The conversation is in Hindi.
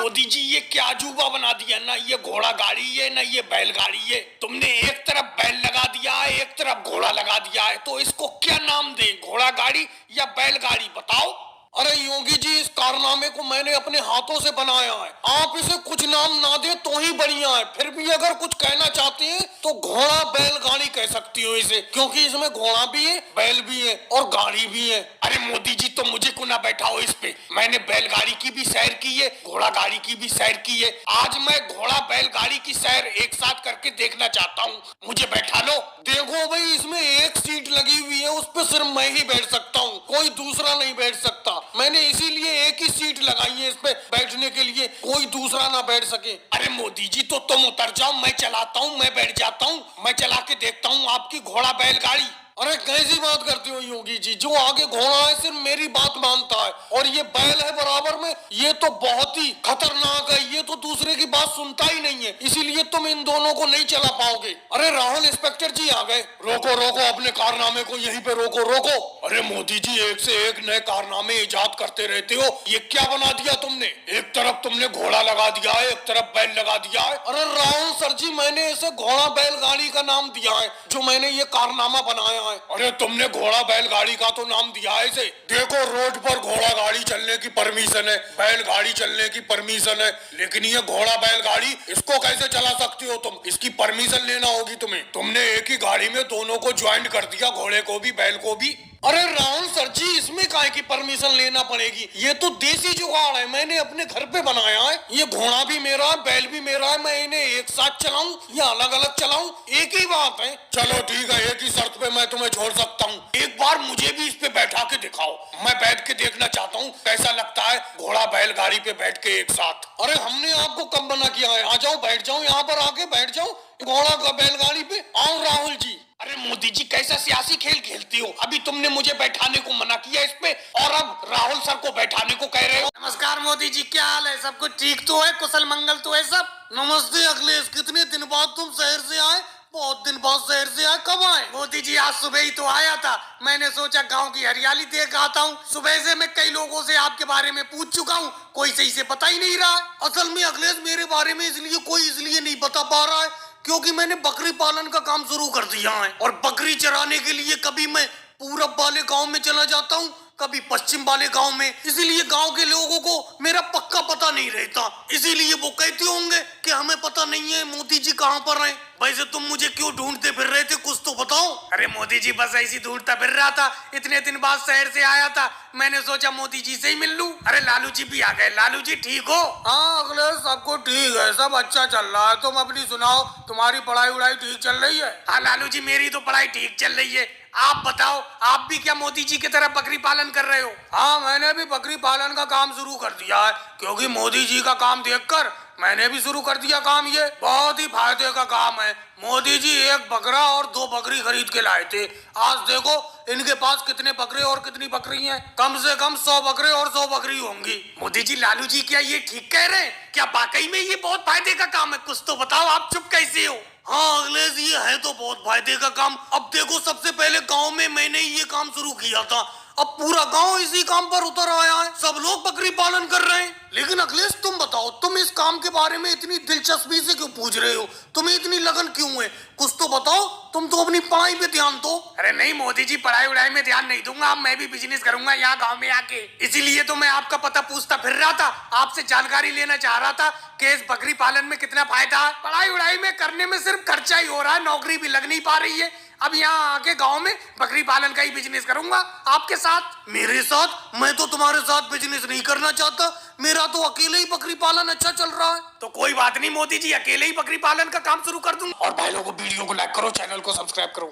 मोदी जी ये क्या अजूबा बना दिया ना, ये घोड़ा गाड़ी है ना ये बैलगाड़ी है। तुमने एक तरफ बैल लगा दिया है, एक तरफ घोड़ा लगा दिया है, तो इसको क्या नाम दें, घोड़ा गाड़ी या बैलगाड़ी, बताओ। अरे योगी जी, इस कारनामे को मैंने अपने हाथों से बनाया है, आप इसे कुछ नाम ना दे तो ही बढ़िया है। फिर भी अगर कुछ कहना चाहते हैं तो घोड़ा बैलगाड़ी कह सकती हो इसे, क्योंकि इसमें घोड़ा भी है, बैल भी है और गाड़ी भी है। अरे मोदी जी, तो मुझे को ना बैठाओ इस पे, मैंने बैलगाड़ी की भी सैर की है, घोड़ा गाड़ी की भी सैर की है। आज मैं घोड़ा बैलगाड़ी की सैर एक साथ करके देखना चाहता हूँ, मुझे बैठा लो। देखो भाई, इसमें एक सीट लगी हुई है, उस पर सिर्फ मैं ही बैठ सकता हूँ, कोई दूसरा नहीं बैठ सकता। मैंने इसीलिए एक ही सीट लगाई है इस पे बैठने के लिए, कोई दूसरा ना बैठ सके। अरे मोदी जी, तो तुम उतर जाओ, मैं चलाता हूँ, मैं बैठ जाता हूँ, मैं चला के देखता हूँ आपकी घोड़ा बैलगाड़ी। अरे कैसी बात करते हो योगी जी, जो आगे घोड़ा है सिर्फ मेरी बात मानता है और ये बैल है बराबर में, ये तो बहुत ही खतरनाक है, ये तो दूसरे की बात सुनता ही नहीं है, इसीलिए तुम इन दोनों को नहीं चला पाओगे। अरे राहुल इंस्पेक्टर जी आ गए, रोको रोको अपने कारनामे को, यहीं पे रोको रोको। अरे मोदी जी, एक से एक नए कारनामे इजाद करते रहते हो, ये क्या बना दिया तुमने, एक तरफ तुमने घोड़ा लगा दिया है, एक तरफ बैल लगा दिया है। अरे राहुल सर जी, मैंने इसे घोड़ा बैलगाड़ी का नाम दिया है, जो मैंने ये कारनामा बनाया। अरे तुमने घोड़ा बैलगाड़ी का तो नाम दिया है इसे, देखो रोड पर घोड़ा गाड़ी चलने की परमिशन है, बैलगाड़ी चलने की परमिशन है, लेकिन ये घोड़ा बैलगाड़ी इसको कैसे चला सकती हो तुम, इसकी परमिशन लेना होगी तुम्हें। तुमने एक ही गाड़ी में दोनों को ज्वाइंट कर दिया, घोड़े को भी बैल को भी। अरे राहुल सर जी, इसमें काहे की परमिशन लेना पड़ेगी, ये तो देसी जुगाड़ है, मैंने अपने घर पे बनाया है। ये घोड़ा भी मेरा है, बैल भी मेरा है, मैं इन्हें एक साथ चलाऊं या अलग अलग चलाऊं, एक ही बात है। चलो ठीक है, एक ही शर्त पे मैं तुम्हें छोड़ सकता हूँ, एक बार मुझे भी इस पे बैठा के दिखाओ, मैं बैठ के देखना चाहता हूँ कैसा लगता है घोड़ा बैलगाड़ी पे बैठ के एक साथ। अरे हमने आपको कब मना किया है, आ जाओ बैठ जाओ, यहाँ पर आके बैठ जाओ घोड़ा बैलगाड़ी पे। आओ राहुल जी। अरे मोदी जी, कैसा सियासी खेल खेलती हो, अभी तुमने मुझे बैठाने को मना किया इस पे और अब राहुल सर को बैठाने को कह रहे हो। नमस्कार मोदी जी, क्या हाल है, सब कुछ ठीक तो है, कुशल मंगल तो है सब। नमस्ते अखिलेश, कितने दिन बाद तुम शहर से आए, बहुत दिन बाद शहर से आए, कब आए? मोदी जी आज सुबह ही तो आया था, मैंने सोचा गांव की हरियाली देख आता हूँ। सुबह से मैं कई लोगों से आपके बारे में पूछ चुका हूँ, कोई सही से पता ही नहीं रहा। असल में अखिलेश, मेरे बारे में इसलिए नहीं बता पा रहा है क्योंकि मैंने बकरी पालन का काम शुरू कर दिया है और बकरी चराने के लिए कभी मैं पूरब वाले गांव में चला जाता हूँ, कभी पश्चिम वाले गांव में, इसीलिए गांव के लोगों को मेरा पक्का पता नहीं रहता, इसीलिए वो कहते होंगे कि हमें पता नहीं है मोदी जी कहाँ पर हैं। वैसे तुम मुझे क्यों ढूंढते फिर रहे थे, कुछ तो बताओ। अरे मोदी जी, बस ऐसी ढूंढता फिर रहा था, इतने दिन बाद शहर से आया था, मैंने सोचा मोदी जी से ही मिल लूं। अरे लालू जी भी आ गए, लालू जी ठीक हो? हाँ अखिलेश, सबको ठीक है, सब अच्छा चल रहा है, तुम अपनी सुनाओ, तुम्हारी पढ़ाई उड़ाई ठीक चल रही है? हाँ लालू जी, मेरी तो पढ़ाई ठीक चल रही है, आप बताओ, आप भी क्या मोदी जी की तरह बकरी पालन कर रहे हो? हाँ, मैंने भी बकरी पालन का काम शुरू कर दिया है, क्योंकि मोदी जी का काम देखकर मैंने भी शुरू कर दिया काम। ये बहुत ही फायदे का काम है। मोदी जी एक बकरा और 2 बकरी खरीद के लाए थे, आज देखो इनके पास कितने बकरे और कितनी बकरी हैं, कम से कम 100 बकरे और 100 बकरी होंगी। मोदी जी, लालू जी क्या ये ठीक कह रहे हैं, क्या वाकई में ये बहुत फायदे का काम है, कुछ तो बताओ, आप चुप कैसे हो? हाँ अखिलेश, ये है तो बहुत फायदे का काम। अब देखो, सबसे पहले गांव में मैंने ये काम शुरू किया था, अब पूरा गांव इसी काम पर उतर आया है, सब लोग बकरी पालन कर रहे हैं। लेकिन अखिलेश तुम बताओ, तुम इस काम के बारे में इतनी दिलचस्पी से क्यों पूछ रहे हो, तुम्हें इतनी लगन क्यों है, कुछ तो बताओ, तुम तो अपनी पढ़ाई पे ध्यान दो। अरे नहीं मोदी जी, पढ़ाई उड़ाई में ध्यान नहीं दूंगा, अब मैं भी बिजनेस करूंगा यहाँ गाँव में आके, इसीलिए तो मैं आपका पता पूछता फिर रहा था, आपसे जानकारी लेना चाह रहा था कि इस बकरी पालन में कितना फायदा है। पढ़ाई उड़ाई में करने में सिर्फ खर्चा ही हो रहा है, नौकरी भी लग नहीं पा रही है, अब यहाँ आके गांव में बकरी पालन का ही बिजनेस करूंगा आपके साथ। मेरे साथ? मैं तो तुम्हारे साथ बिजनेस नहीं करना चाहता, मेरा तो अकेले ही बकरी पालन अच्छा चल रहा है। तो कोई बात नहीं मोदी जी, अकेले ही बकरी पालन का काम शुरू कर दूंगा। और भाई लोगों को वीडियो को लाइक करो, चैनल को सब्सक्राइब करो।